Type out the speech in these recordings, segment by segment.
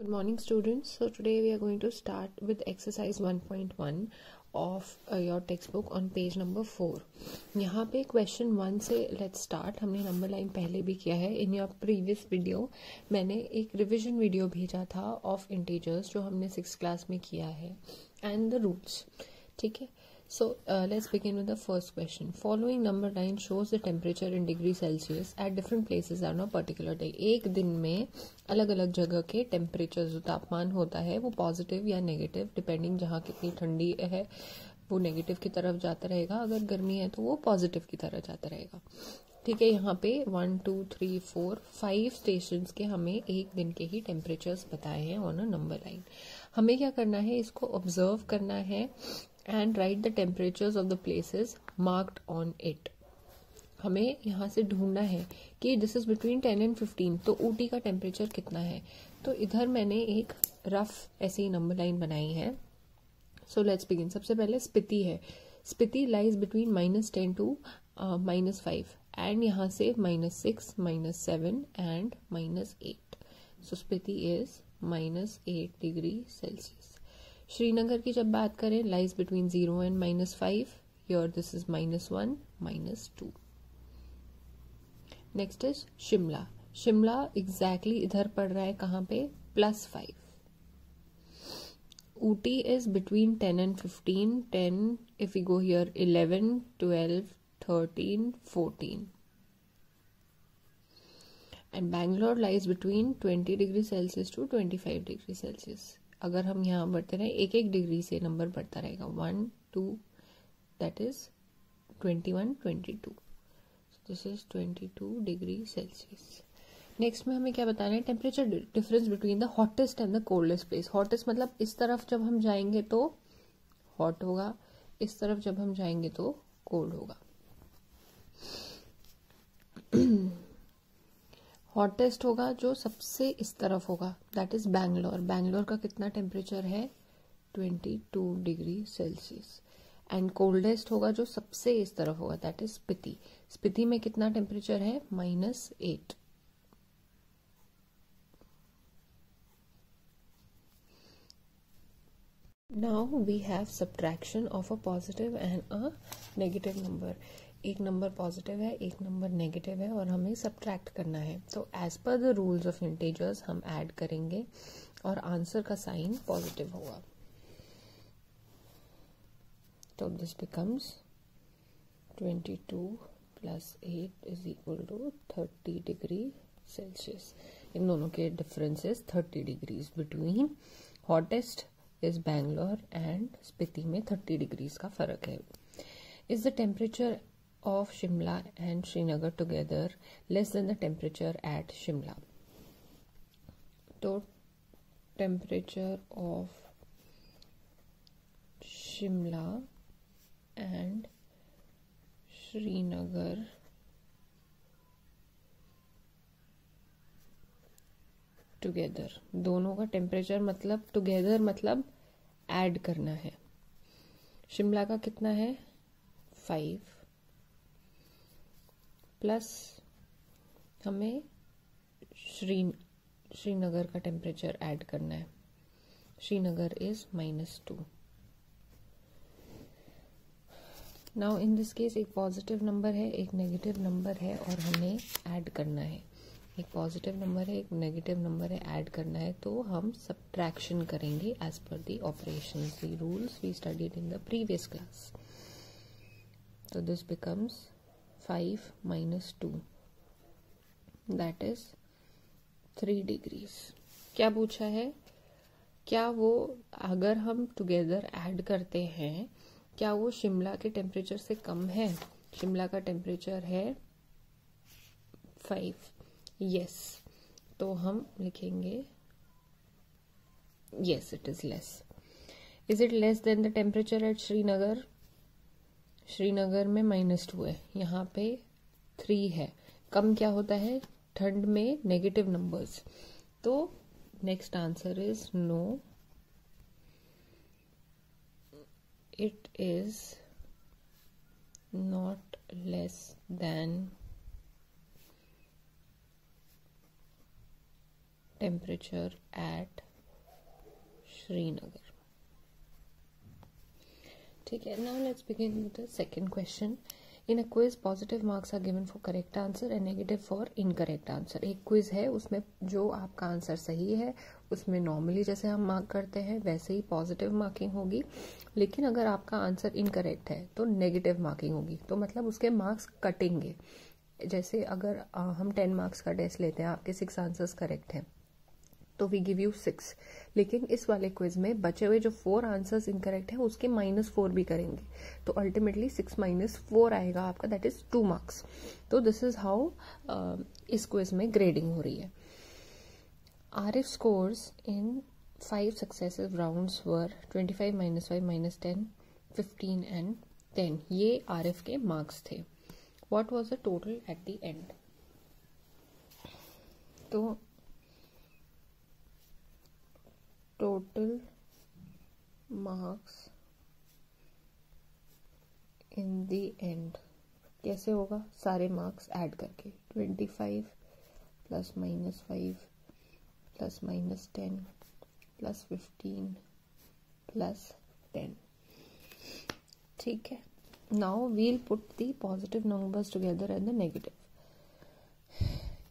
Good morning, students. So today we are going to start with exercise 1.1 of your textbook on page number 4. यहाँ पे question 1 से let's start. हमने number line पहले भी किया है. In your previous video मैंने एक revision video भेजा था of integers जो हमने 6th class में किया है and the roots. ठीक है. So let's begin with the first question. Following number line shows the temperature in degree Celsius at different places on a particular day. एक दिन में अलग अलग जगह के टेम्परेचर जो तापमान होता है वो पॉजिटिव या नेगेटिव डिपेंडिंग जहाँ कितनी ठंडी है वो नेगेटिव की तरफ जाता रहेगा, अगर गर्मी है तो वो पॉजिटिव की तरफ जाता रहेगा. ठीक है. यहाँ पे 1 2 3 4 5 स्टेशंस के हमें एक दिन के ही टेम्परेचर्स बताए हैं ऑन अ नंबर लाइन. हमें क्या करना है, इसको ऑब्जर्व करना है and write the temperatures of the places marked on it. हमें यहाँ से ढूंढना है कि this is between 10 and 15, तो ऊटी का टेम्परेचर कितना है. तो इधर मैंने एक रफ ऐसी ही नंबर लाइन बनाई है. So let's begin. सबसे पहले स्पीति है. Spiti lies between -10 to -5 and यहाँ से -6 -7 and -8. So Spiti is -8 degree Celsius. Srinagar की जब बात करें, lies between 0 and -5. Here this is -1 -2. Next is Shimla. Shimla exactly इधर पड़ रहा है कहाँ पे, +5. Ooty is between 10 and 15. 10 if you go here 11 12 13 14. And Bangalore lies between 20 degree Celsius to 25 degree Celsius. अगर हम यहाँ बढ़ते रहे, एक एक डिग्री से नंबर बढ़ता रहेगा. 1 2 that is 21 22. This is 22 degree Celsius. Next में हमें क्या बताना है, temperature difference between the hottest and the coldest place. Hottest मतलब इस तरफ जब हम जाएंगे तो हॉट होगा, इस तरफ जब हम जाएंगे तो कोल्ड होगा. हॉटेस्ट होगा जो सबसे इस तरफ होगा, दैट इज बैंगलोर. बैंगलोर का कितना टेम्परेचर है, 22 डिग्री सेल्सियस. एंड कोल्डेस्ट होगा जो सबसे इस तरफ होगा, दैट इज स्पीति. स्पीति में कितना टेम्परेचर है, -8. Now we have subtraction of a positive and a negative number. एक नंबर पॉजिटिव है, एक नंबर नेगेटिव है और हमें सब्ट्रैक्ट करना है. तो as per the rules of integers हम ऐड करेंगे और आंसर का साइन पॉजिटिव होगा. तो this becomes 22 + 8 is equal to 30 degree Celsius. इन दोनों के differences 30 degrees between hottest is Bangalore and Spiti में 30 डिग्रीज का फर्क है. Is the temperature of Shimla and Srinagar together less than the temperature at Shimla. So temperature of Shimla and Srinagar together, दोनों का temperature मतलब टुगेदर मतलब ऐड करना है. शिमला का कितना है, 5 प्लस हमें श्रीनगर का टेम्परेचर ऐड करना है. Srinagar is -2. Now in this case एक पॉजिटिव नंबर है, एक नेगेटिव नंबर है और हमें ऐड करना है. एक पॉजिटिव नंबर है, एक नेगेटिव नंबर है, ऐड करना है. तो हम सब्ट्रैक्शन करेंगे as per the operations, the rules we studied in the previous class. तो this becomes 5 - 2 that is 3 degrees. क्या पूछा है, क्या वो अगर हम टुगेदर ऐड करते हैं क्या वो शिमला के टेम्परेचर से कम है. शिमला का टेम्परेचर है 5. यस. तो हम लिखेंगे yes it is less. Is it less than the temperature at Srinagar. Srinagar में -2 है, यहाँ पे 3 है. कम क्या होता है, ठंड में नेगेटिव नंबर्स. तो next answer is no, it is not less than temperature at Srinagar. ठीक है, now let's begin with the second question. In a quiz positive marks are given for correct answer and negative for incorrect answer. एक quiz है, उसमें जो आपका answer सही है उसमें नॉर्मली जैसे हम मार्क करते हैं वैसे ही पॉजिटिव मार्किंग होगी, लेकिन अगर आपका आंसर इनकरेक्ट है तो नेगेटिव मार्किंग होगी। तो मतलब उसके मार्क्स कटेंगे। जैसे अगर हम 10 मार्क्स का टेस्ट लेते हैं, आपके 6 आंसर्स करेक्ट हैं तो वी गिव यू 6, लेकिन इस वाले क्विज में बचे हुए जो 4 आंसर्स इनकरेक्ट है उसके -4 भी करेंगे, तो अल्टीमेटली 6 - 4 आएगा आपका, दैट इज 2 मार्क्स। तो दिस इज हाउ इस क्विज में ग्रेडिंग हो रही है। Arif scores in 5 successive rounds were 25 - 5 - 10 15 and 10। ये आरिफ के मार्क्स थे। What was the total at the end? तो total marks in the end कैसे होगा? सारे मार्क्स ऐड करके 25 + -5 + -10 + 15 + 10। ठीक है, now we'll put the positive numbers together and the negative.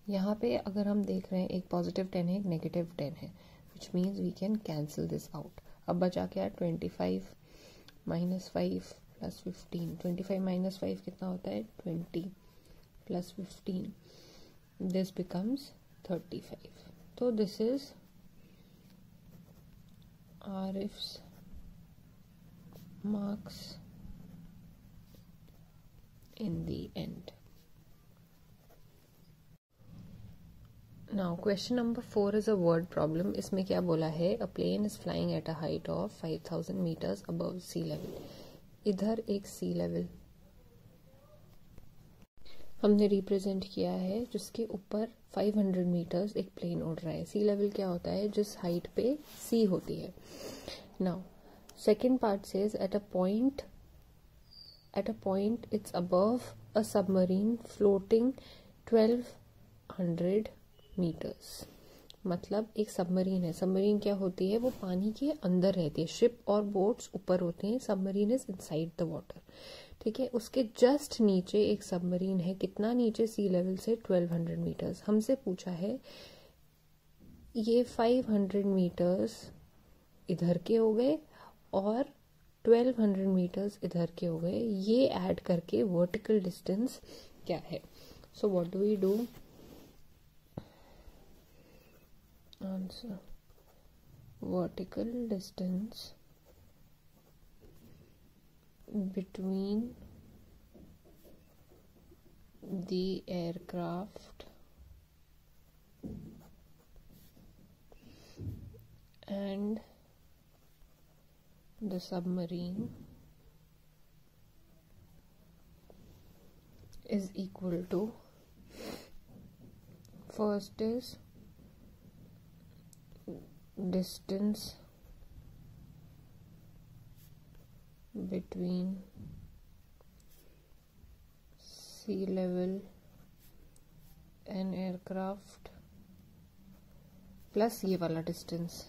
यहाँ पे अगर हम देख रहे हैं एक पॉजिटिव 10 है, एक नेगेटिव 10 है, which means we can cancel this out। अब बचा क्या? 25 - 5 + 15। 25 - 5 कितना होता है? 20 + 15, this becomes 35। तो this is Arif's marks in the end। Now question number 4 is a word problem। इसमें क्या बोला है? A plane is flying at a height of 5000 meters above sea level। इधर एक sea level हमने रिप्रेजेंट किया है जिसके ऊपर 500 मीटर्स एक प्लेन उड़ रहा है। सी लेवल क्या होता है? जिस हाइट पे सी होती है। Now second part says at a point it's above a submarine floating 1200 metres. मतलब एक सबमरीन है। सबमरीन क्या होती है? वो पानी के अंदर रहती है। शिप और बोट्स ऊपर होते हैं, submarine is inside the water. ठीक है, उसके जस्ट नीचे एक सबमरीन है। कितना नीचे? सी लेवल से 1200 मीटर्स। हमसे पूछा है ये 500 मीटर्स इधर के हो गए और 1200 मीटर्स इधर के हो गए, ये ऐड करके वर्टिकल डिस्टेंस क्या है? So what do we do? Answer vertical distance between the aircraft and the submarine is equal to, first is distance between sea level and aircraft plus ये वाला distance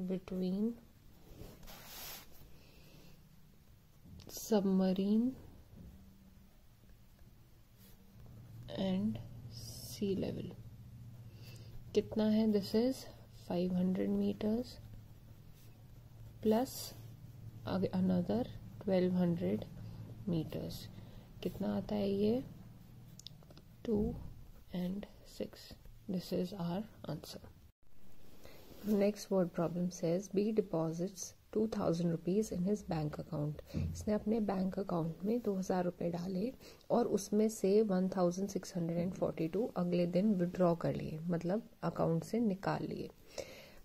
between submarine and sea level कितना है? This is 500 metres plus another 1200 metres. कितना आता है ये? 2 and 6। This is our answer. Next word problem says B deposits 2000 rupees in his bank account. इसने अपने बैंक अकाउंट में 2000 रुपये डाले और उसमें से 1642 अगले दिन विड्रॉ कर लिए, मतलब अकाउंट से निकाल लिए।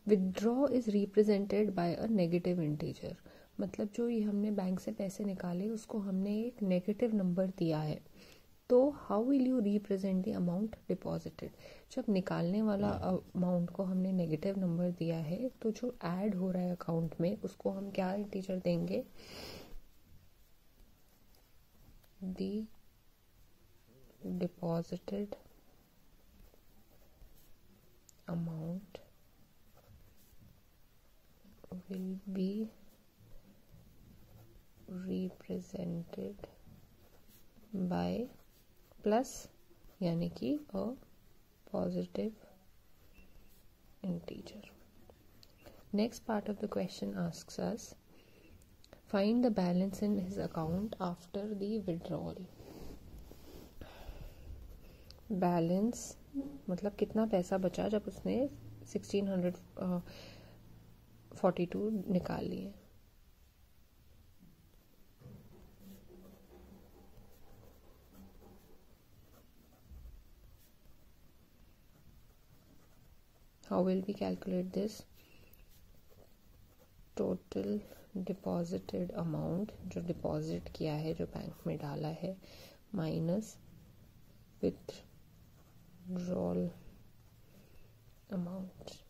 Withdraw is represented by a negative integer. मतलब जो ये हमने बैंक से पैसे निकाले उसको हमने एक नेगेटिव नंबर दिया है। तो how will you represent the amount deposited? जब निकालने वाला अमाउंट को हमने नेगेटिव नंबर दिया है तो जो ऐड हो रहा है अकाउंट में उसको हम क्या इंटीजर देंगे? The deposited amount will be represented by plus यानी कि a positive integer. Next part of the question asks us find the balance in his account after the withdrawal. Balance मतलब कितना पैसा बचा जब उसने 1642 निकाल लिए. How will we calculate this? Total deposited amount, जो डिपॉजिट किया है, जो बैंक में डाला है, minus withdrawal amount,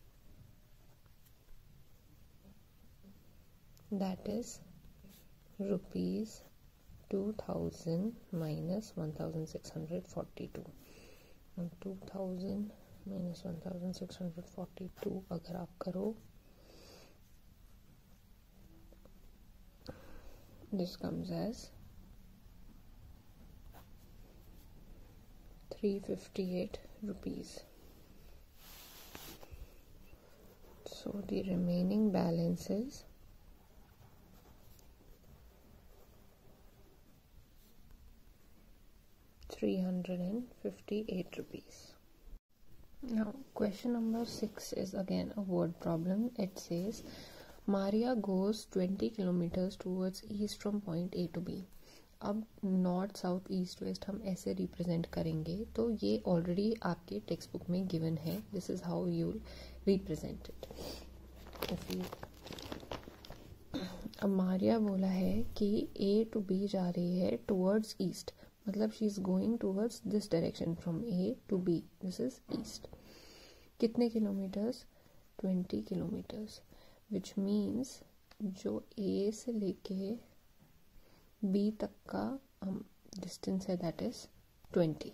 that is rupees 2000 minus 1642. 2000 minus 1642 अगर आप करो, this comes as 358 rupees. So the remaining balance is 358 rupees. Now question number 6 is again a word problem. It says Maria goes 20 kilometers towards east from point A to B. अब north south east west हम ऐसे represent करेंगे, तो ये already आपके text book में given है. This is how you represent it. अब मारिया बोला है कि ए टू बी जा रही है टूवर्ड्स ईस्ट, मतलब she is going towards this direction from A to B. This is east. कितने किलोमीटर्स? 20 किलोमीटर्स, विच मीन्स जो ए से लेके बी तक का डिस्टेंस है that is 20.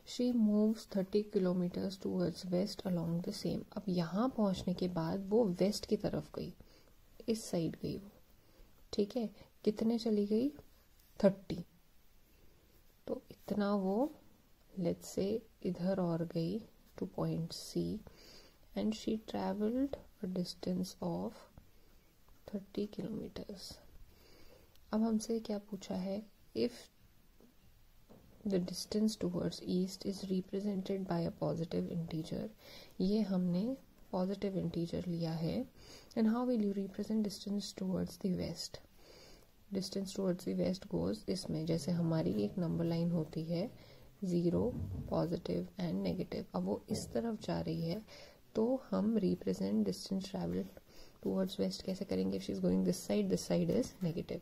She moves 30 kilometres towards west along the same. अब यहाँ पहुँचने के बाद वो वेस्ट की तरफ गई, इस साइड गई वो. ठीक है, कितने चली गई? 30. तो इतना वो लेट्स से इधर और गई to point C and she travelled a distance of 30 kilometres. अब हमसे क्या पूछा है? If the distance towards east is represented by a positive integer. ये हमने पॉजिटिव इंटीजर लिया है. And how will you represent distance towards the west? Distance towards the west goes इसमें, जैसे हमारी एक नंबर लाइन होती है 0, पॉजिटिव एंड नेगेटिव. अब वो इस तरफ जा रही है, तो हम represent distance travel towards west कैसे करेंगे? If she is going this side is negative.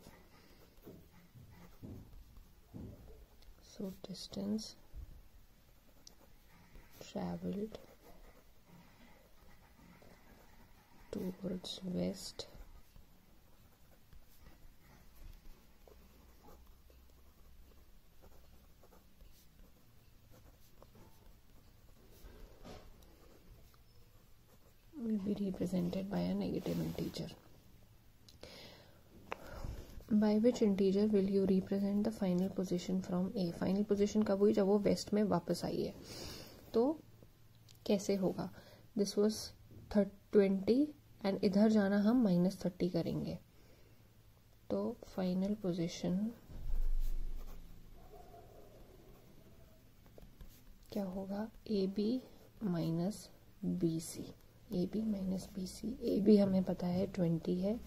So distance traveled towards west will be represented by a negative integer. By which integer will you represent the final position from A? Final position कब हुई? जब वो waste में वापस आई है. तो कैसे होगा? दिस वॉज 20 एंड इधर जाना हम -30 करेंगे. तो फाइनल पोजिशन क्या होगा? AB minus BC. AB minus BC. AB हमें पता है 20 है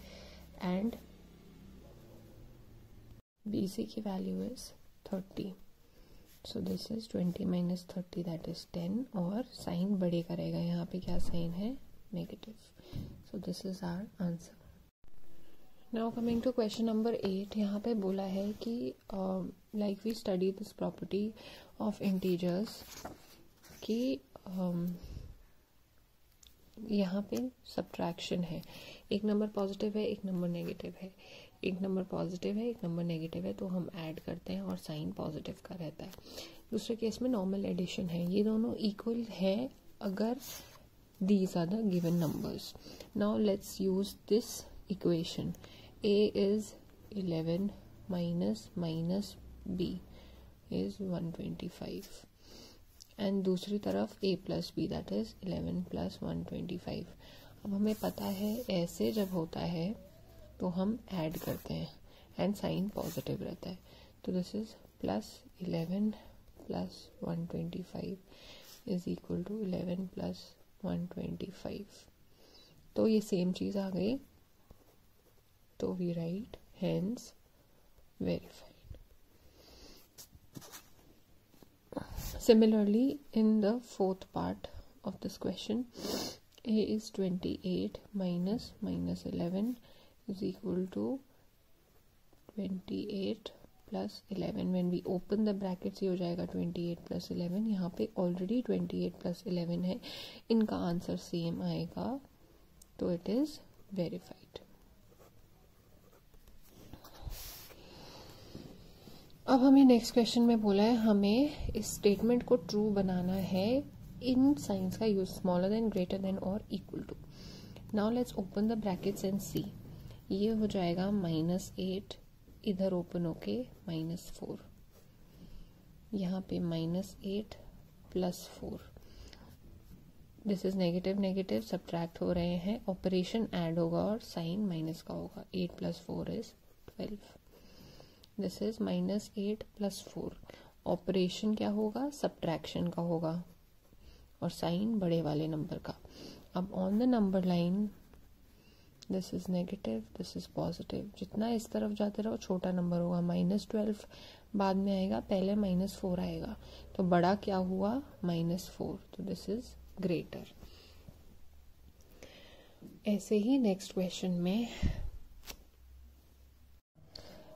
एंड BC की value is 30. So this is 20 minus 30 that is 10. और साइन बड़े करेगा, यहाँ पे क्या साइन है? Negative. So this is our answer. Now coming to question number 8. यहाँ पे बोला है कि like we study this property of integers कि यहाँ पे सब्ट्रैक्शन है. एक नंबर पॉजिटिव है, एक नंबर नेगेटिव है. एक नंबर पॉजिटिव है, एक नंबर नेगेटिव है, तो हम ऐड करते हैं और साइन पॉजिटिव का रहता है. दूसरे केस में नॉर्मल एडिशन है. ये दोनों इक्वल है अगर these are the given numbers. Now let's use this equation. A is 11 minus b is 125 and दूसरी तरफ a plus b that is 11 plus 125. अब हमें पता है ऐसे जब होता है तो हम ऐड करते हैं एंड साइन पॉजिटिव रहता है. तो दिस इज plus 11 plus 125 is equal to 11 plus 125. तो ये सेम चीज़ आ गई. तो we write hence verified. Similarly, in the fourth part of this question, a is 28 minus 11 is equal to 28 plus 11. When we open the brackets ये हो जाएगा 28 plus 11. यहाँ पे already 28 plus 11 है. इनका आंसर सेम आएगा. तो it is verified. अब हमें नेक्स्ट क्वेश्चन में बोला है हमें इस स्टेटमेंट को ट्रू बनाना है इन साइंस का use smaller than, greater than और equal to. Now let's open the brackets and C. ये हो जाएगा -8, इधर ओपन होके -4, यहाँ पे -8 plus 4. This is negative negative subtract हो रहे हैं. ऑपरेशन ऐड होगा और साइन माइनस का होगा. 8 + 4 इज 12. This is -8 + 4. ऑपरेशन क्या होगा? सब्ट्रैक्शन का होगा और साइन बड़े वाले नंबर का. अब on the number line this is negative, this is positive. जितना इस तरफ जाते रहो छोटा नंबर होगा. -12 बाद में आएगा, पहले -4 आएगा. तो बड़ा क्या हुआ? -4. तो दिस इज ग्रेटर. ऐसे ही नेक्स्ट क्वेश्चन में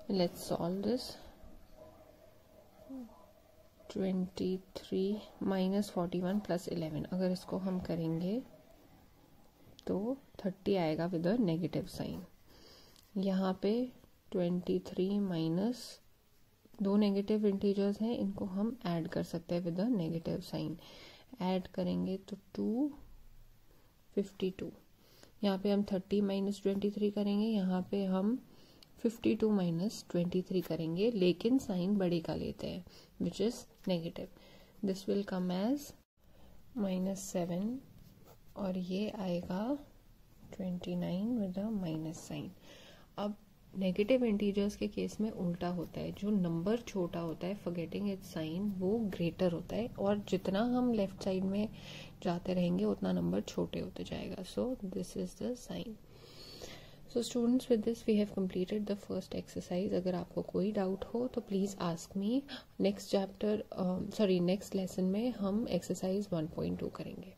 let's solve this. 23 minus 41 plus 11. अगर इसको हम करेंगे तो 30 आएगा विद अ नेगेटिव साइन. यहाँ पे 23 माइनस दो नेगेटिव इंटीजर्स हैं, इनको हम ऐड कर सकते हैं with a negative sign. Add करेंगे तो 252. यहाँ पे हम 30 माइनस 23 करेंगे, यहाँ पे हम 52 माइनस 23 करेंगे, लेकिन साइन बड़े का लेते हैं which is negative. This will come as -7 और ये आएगा 29 विद अ माइनस साइन. अब नेगेटिव इंटीजर्स के केस में उल्टा होता है. जो नंबर छोटा होता है फॉरगेटिंग इट्स साइन वो ग्रेटर होता है, और जितना हम लेफ्ट साइड में जाते रहेंगे उतना नंबर छोटे होते जाएगा. So this is the sign. So students, with this we have completed the first exercise. अगर आपको कोई डाउट हो तो please ask me. Next chapter next lesson में हम एक्सरसाइज 1.2 करेंगे.